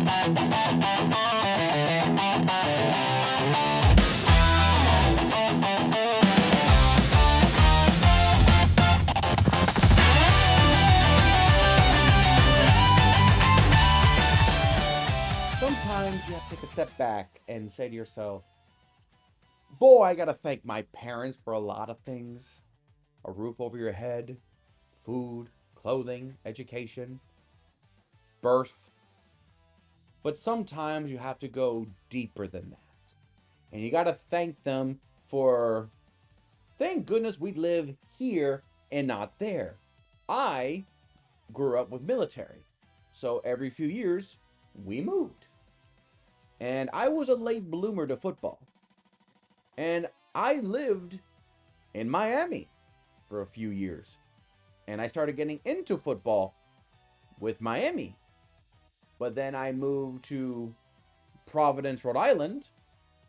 Sometimes you have to take a step back and say to yourself, boy, I gotta thank my parents for a lot of things. A roof over your head, food, clothing, education, birth. But sometimes you have to go deeper than that. And you gotta thank them for, thank goodness we live here and not there. I grew up with military. So every few years, we moved. And I was a late bloomer to football. And I lived in Miami for a few years. And I started getting into football with Miami. But then I moved to Providence, Rhode Island,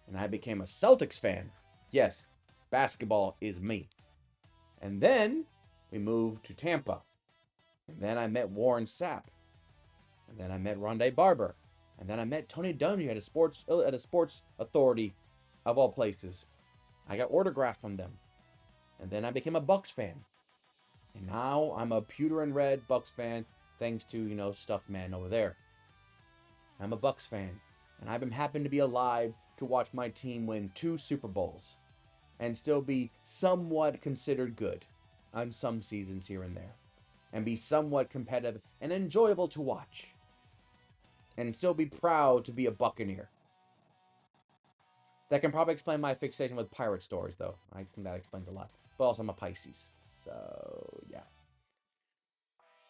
and I became a Celtics fan. Yes, basketball is me. And then we moved to Tampa. And then I met Warren Sapp. And then I met Rondé Barber. And then I met Tony Dungy at a sports authority of all places. I got autographs from them. And then I became a Bucks fan. And now I'm a pewter and red Bucks fan, thanks to, Stuff Man over there. I'm a Bucks fan. And I've been happy to be alive to watch my team win 2 Super Bowls. And still be somewhat considered good on some seasons here and there. And be somewhat competitive and enjoyable to watch. And still be proud to be a Buccaneer. That can probably explain my fixation with pirate stories, though. I think that explains a lot. But also, I'm a Pisces. So, yeah.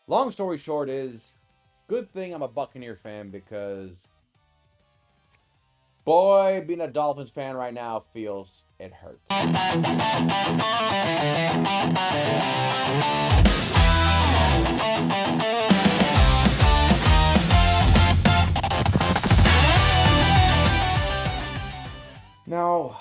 Long story short is, good thing I'm a Buccaneer fan because, boy, being a Dolphins fan right now feels it hurts. Now,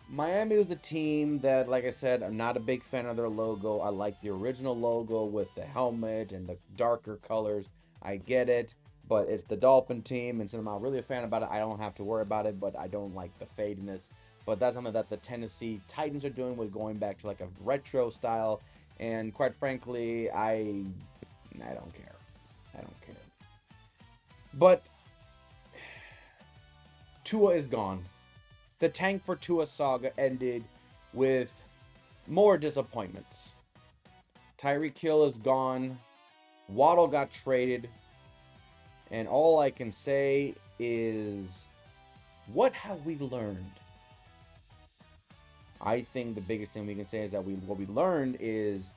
Miami was a team that, like I said, I'm not a big fan of their logo. I like the original logo with the helmet and the darker colors. I get it, but it's the Dolphin team, and since I'm not really a fan about it, I don't have to worry about it, but I don't like the fadiness. But that's something that the Tennessee Titans are doing with going back to like a retro style, and quite frankly, I don't care. I don't care. But Tua is gone. The tank for Tua saga ended with more disappointments. Tyreek Hill is gone. Waddle got traded. And all I can say is, what have we learned? I think the biggest thing we can say is that what we learned is,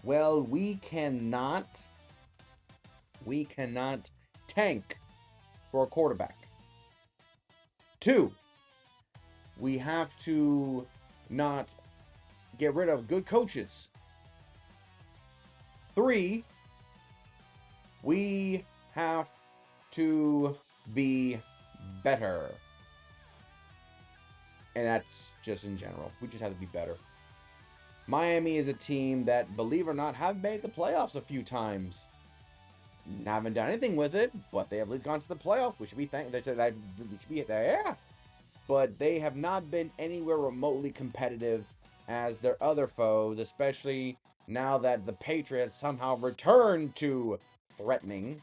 well, we cannot tank for a quarterback. 2, we have to not get rid of good coaches. 3, we have to be better. And that's just in general. We just have to be better. Miami is a team that, believe it or not, have made the playoffs a few times. Haven't done anything with it, but they have at least gone to the playoffs. We should be thankful. We should be there. Yeah. But they have not been anywhere remotely competitive as their other foes, especially now that the Patriots somehow returned to threatening.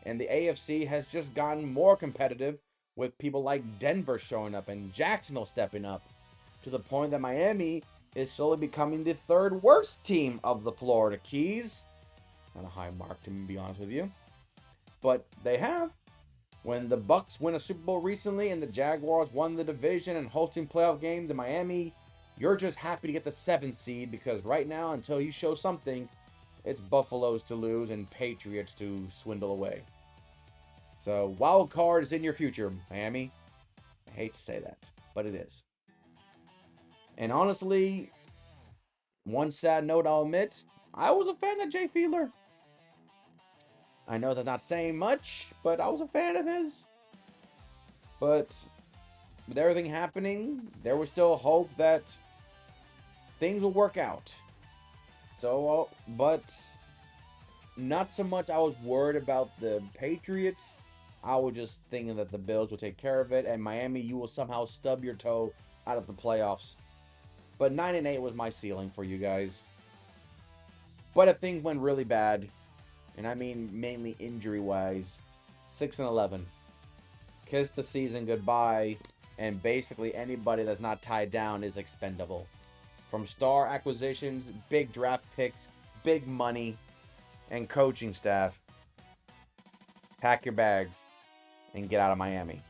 And the AFC has just gotten more competitive with people like Denver showing up and Jacksonville stepping up, to the point that Miami is slowly becoming the 3rd worst team of the Florida Keys. Not a high mark, to be honest with you. But they have. When the Bucks win a Super Bowl recently and the Jaguars won the division and hosting playoff games in Miami, you're just happy to get the 7th seed, because right now, until you show something, it's Buffaloes to lose and Patriots to swindle away. So, wild card is in your future, Miami. I hate to say that, but it is. And honestly, one sad note I'll admit, I was a fan of Jay Fiedler. I know that's not saying much, but I was a fan of his. But with everything happening, there was still hope that things will work out. So, but not so much I was worried about the Patriots. I was just thinking that the Bills would take care of it, and Miami, you will somehow stub your toe out of the playoffs. But 9-8 was my ceiling for you guys. But if things went really bad, and I mean mainly injury-wise, 6-11. Kiss the season goodbye, and basically anybody that's not tied down is expendable. From star acquisitions, big draft picks, big money, and coaching staff, pack your bags and get out of Miami.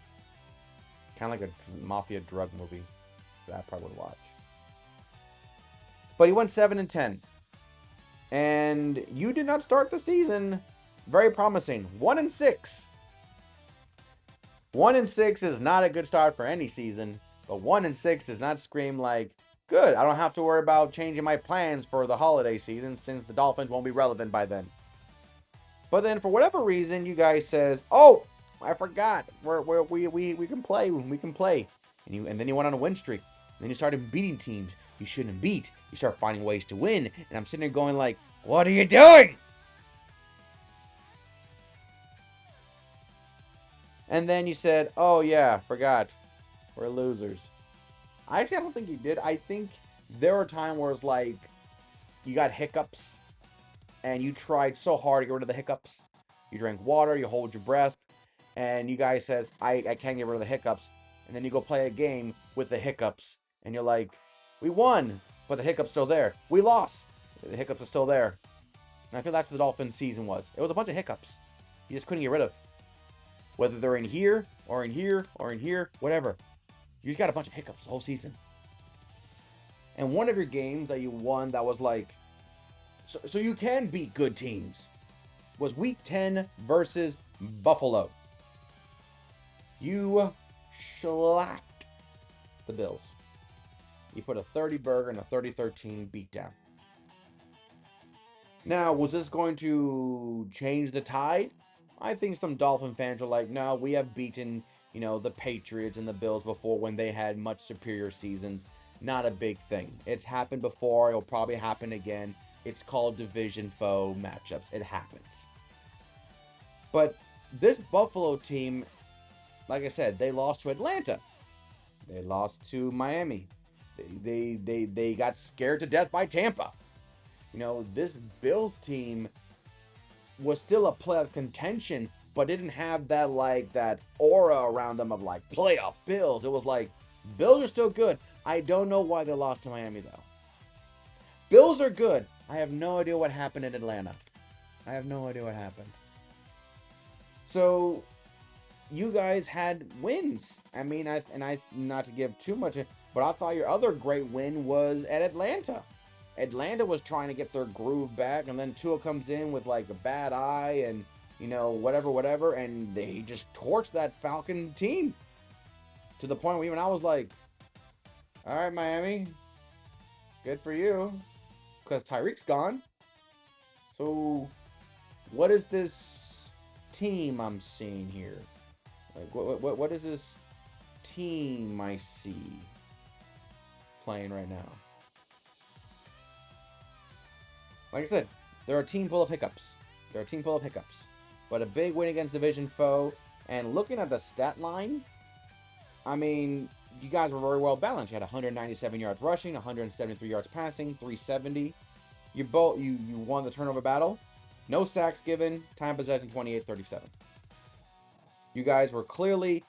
Kind of like a mafia drug movie that I probably would watch. But he went 7-10. And you did not start the season very promising. 1-6. 1-6 is not a good start for any season, but 1-6 does not scream like, good, I don't have to worry about changing my plans for the holiday season since the Dolphins won't be relevant by then. But then for whatever reason, you guys says, oh, I forgot. We can play. We can play. And then you went on a win streak. And then you started beating teams you shouldn't beat. You start finding ways to win. And I'm sitting there going like, what are you doing? And then you said, oh yeah, forgot. We're losers. Actually, I don't think you did. I think there were times where it's like you got hiccups and you tried so hard to get rid of the hiccups. You drank water, you hold your breath, and you guys says, I can't get rid of the hiccups. And then you go play a game with the hiccups, and you're like, we won, but the hiccups still there. We lost, the hiccups are still there. And I feel that's what the Dolphins season was. It was a bunch of hiccups you just couldn't get rid of. Whether they're in here, or in here, or in here, whatever. You just got a bunch of hiccups the whole season. And one of your games that you won that was like, so you can beat good teams, was Week 10 versus Buffalo. You shellacked the Bills. You put a 30 burger and a 30-13 beatdown. Now, was this going to change the tide? I think some Dolphin fans are like, no, we have beaten, the Patriots and the Bills before when they had much superior seasons. Not a big thing. It's happened before. It'll probably happen again. It's called division foe matchups. It happens. But this Buffalo team, like I said, they lost to Atlanta. They lost to Miami. They got scared to death by Tampa. This Bills team was still a playoff contention, but didn't have that aura around them of like playoff Bills. It was like, Bills are still good. I don't know why they lost to Miami though. Bills are good. I have no idea what happened in Atlanta. I have no idea what happened. So, you guys had wins. I mean, I not to give too much, but I thought your other great win was at Atlanta. Atlanta was trying to get their groove back, and then Tua comes in with like a bad eye and whatever, and they just torched that Falcon team to the point where even I was like, all right, Miami, good for you, because Tyreek's gone. So, what is this team I'm seeing here? Like, what is this team I see playing right now? Like I said, they're a team full of hiccups. But a big win against division foe. And looking at the stat line, I mean, you guys were very well balanced. You had 197 yards rushing, 173 yards passing, 370. You won the turnover battle. No sacks given. Time possession 28-37. You guys were clearly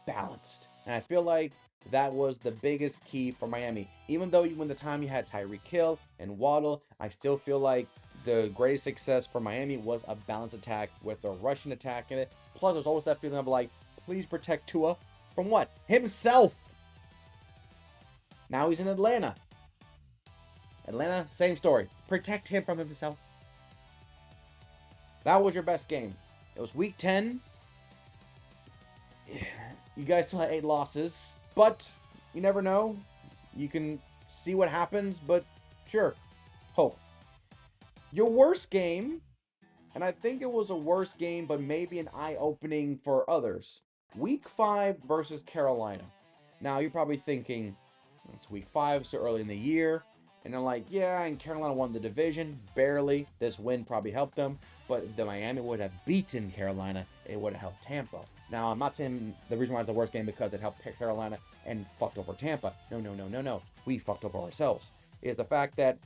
balanced. And I feel like that was the biggest key for Miami. Even though when the time you had Tyreek Hill and Waddle, I still feel like the greatest success for Miami was a balanced attack with a rushing attack in it. Plus, there's always that feeling of like, please protect Tua from what? Himself. Now he's in Atlanta. Atlanta, same story. Protect him from himself. That was your best game. It was week 10. You guys still had 8 losses, but you never know. You can see what happens, but sure, hope. Your worst game, and I think it was a worst game, but maybe an eye-opening for others. Week 5 versus Carolina. Now, you're probably thinking, it's week 5, so early in the year. And they're like, yeah, and Carolina won the division, barely. This win probably helped them. But if the Miami would have beaten Carolina, it would have helped Tampa. Now, I'm not saying the reason why it's the worst game because it helped Carolina and fucked over Tampa. No, no, no, no, no. We fucked over ourselves. Is the fact that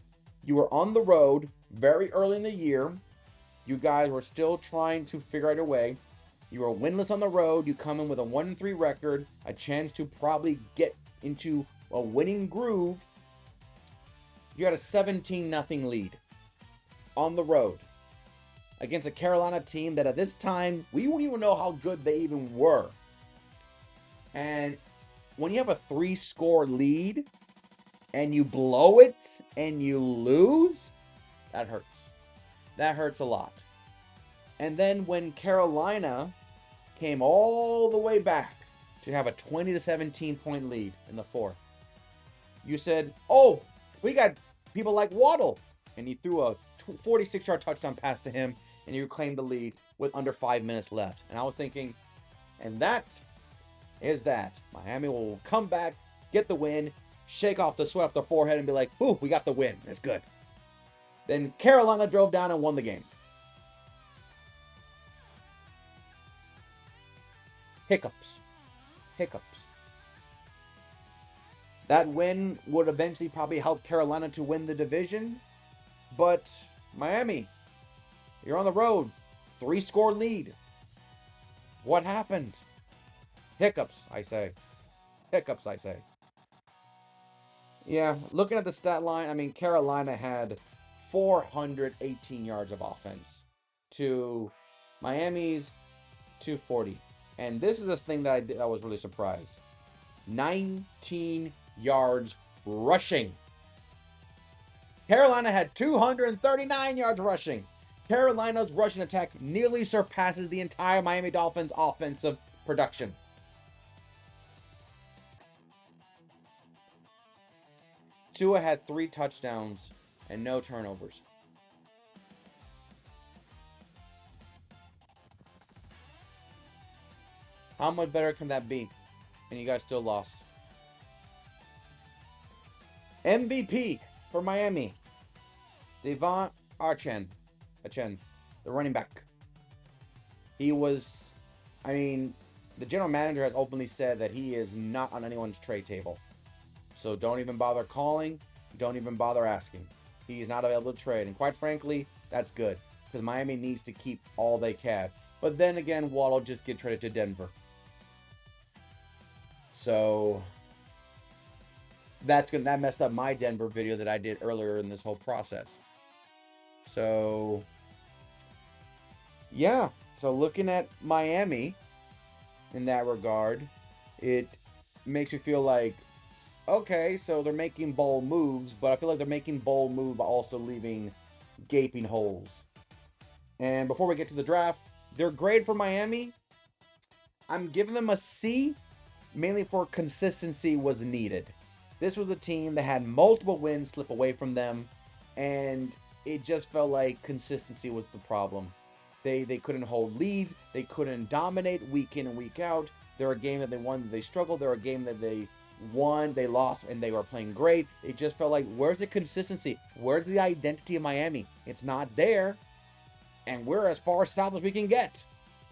you were on the road very early in the year. You guys were still trying to figure out your way. You were winless on the road. You come in with a 1-3 record, a chance to probably get into a winning groove. You had a 17-0 lead on the road against a Carolina team that at this time, we wouldn't even know how good they even were. And when you have a 3-score lead and you blow it and you lose, that hurts. That hurts a lot. And then when Carolina came all the way back to have a 20-17 point lead in the fourth, you said, oh, we got people like Waddle. And he threw a 46-yard touchdown pass to him, and you claimed the lead with under 5 minutes left. And I was thinking, and that is that. Miami will come back, get the win, shake off the sweat off their forehead, and be like, ooh, we got the win. It's good. Then Carolina drove down and won the game. Hiccups. That win would eventually probably help Carolina to win the division. But Miami, you're on the road. 3-score lead. What happened? Hiccups, I say. Yeah, looking at the stat line, I mean, Carolina had 418 yards of offense to Miami's 240. And this is a thing that I was really surprised. 19 yards rushing. Carolina had 239 yards rushing. Carolina's rushing attack nearly surpasses the entire Miami Dolphins offensive production. Tua had 3 touchdowns and no turnovers. How much better can that be? And you guys still lost. MVP for Miami. Devon Achane, the running back. He was, I mean, the general manager has openly said that he is not on anyone's trade table. So don't even bother calling. Don't even bother asking. He is not available to trade. And quite frankly, that's good. Because Miami needs to keep all they can. But then again, Waddle just get traded to Denver. So that messed up my Denver video that I did earlier in this whole process. So yeah. So looking at Miami in that regard, it makes me feel like, okay, so they're making bold moves, but I feel like they're making bold moves by also leaving gaping holes. And before we get to the draft, their grade for Miami, I'm giving them a C, mainly for consistency was needed. This was a team that had multiple wins slip away from them, and it just felt like consistency was the problem. They couldn't hold leads. They couldn't dominate week in and week out. There were a game that they won, that they struggled. There were a game that they won, they lost, and they were playing great. It just felt like, where's the consistency? Where's the identity of Miami? It's not there. And we're as far south as we can get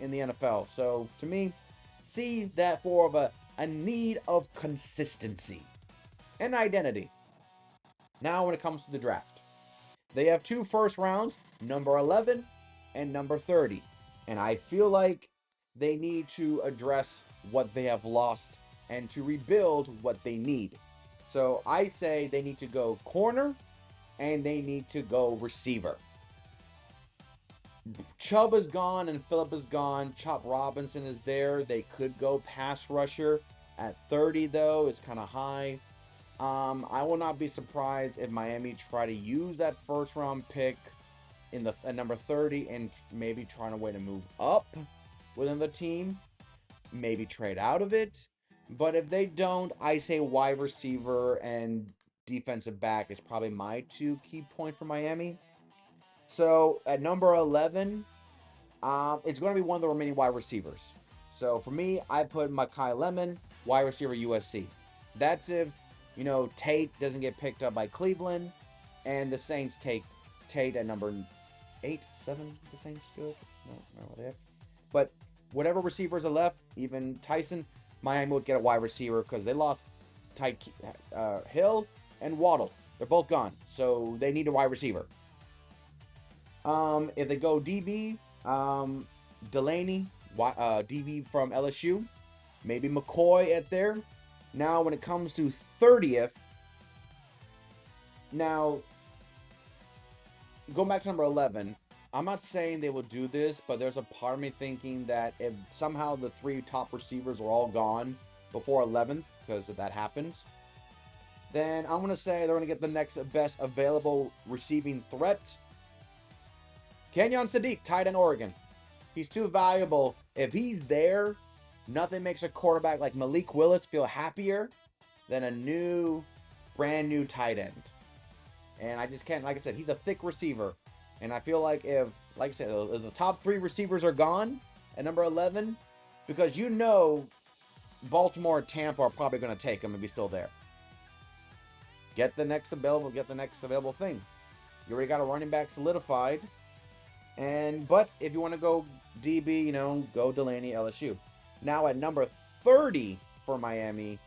in the NFL. So, to me, see that for of a need of consistency and identity. Now, when it comes to the draft, they have 2 first rounds, number 11 and number 30. And I feel like they need to address what they have lost and to rebuild what they need. So I say they need to go corner and they need to go receiver. Chubb is gone and Phillip is gone. Chop Robinson is there. They could go pass rusher. At 30, though, is kind of high. I will not be surprised if Miami try to use that first round pick at number 30 and maybe trying a way to move up within the team. Maybe trade out of it. But if they don't, I say wide receiver and defensive back is probably my 2 key points for Miami. So at number 11, it's going to be one of the remaining wide receivers. So for me, I put Makai Lemon, wide receiver USC. That's if, Tate doesn't get picked up by Cleveland and the Saints take Tate at number 8, 7, the same good. No, there. But whatever receivers are left, even Tyson, Miami would get a wide receiver because they lost Hill and Waddle. They're both gone, so they need a wide receiver. If they go DB, Delaney, DB from LSU, maybe McCoy at there. Now, when it comes to 30th, now going back to number 11, I'm not saying they will do this, but there's a part of me thinking that if somehow the 3 top receivers are all gone before 11th, because if that happens, then I'm going to say they're going to get the next best available receiving threat. Kenyon Sadiq, tight end Oregon. He's too valuable. If he's there, nothing makes a quarterback like Malik Willis feel happier than a brand new tight end. And I just can't, like I said, he's a thick receiver. And I feel like if I said, if the top 3 receivers are gone at number 11, because Baltimore and Tampa are probably going to take him if he's still there. Get the next available thing. You already got a running back solidified. But if you want to go DB, go Delaney, LSU. Now at number 30 for Miami,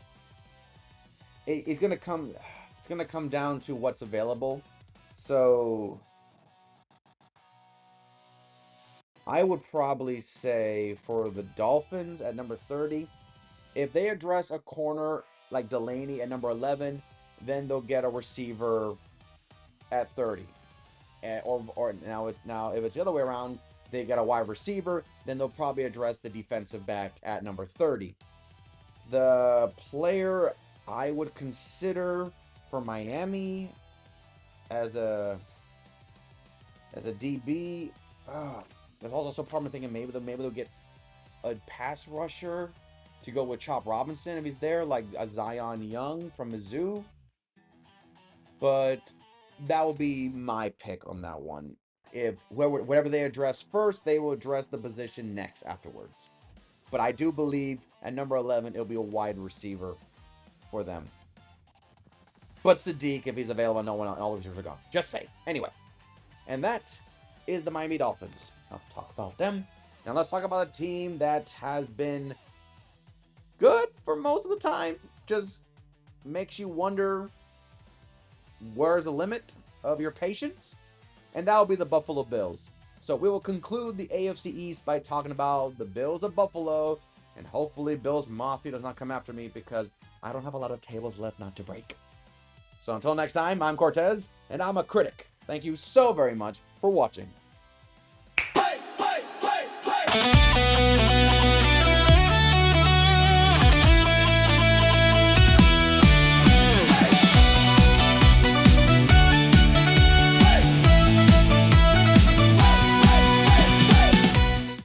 it's going to come down to what's available. So I would probably say for the Dolphins at number 30, if they address a corner like Delaney at number 11, then they'll get a receiver at 30. Or now if it's the other way around, they get a wide receiver, then they'll probably address the defensive back at number 30. The player I would consider for Miami as a DB, there's also part of me thinking maybe they'll get a pass rusher to go with Chop Robinson if he's there, like a Zion Young from Mizzou. But that will be my pick on that one. If whatever they address first, they will address the position next afterwards. But I do believe at number 11, it'll be a wide receiver for them. But Sadiq, if he's available, no one else, all the receivers are gone. Just say. Anyway. And that is the Miami Dolphins. Enough talk about them. Now let's talk about a team that has been good for most of the time. Just makes you wonder, where's the limit of your patience? And that will be the Buffalo Bills. So we will conclude the AFC East by talking about the Bills of Buffalo. And hopefully Bills Mafia does not come after me because I don't have a lot of tables left not to break. So until next time, I'm Cortez, and I'm a critic. Thank you so very much for watching.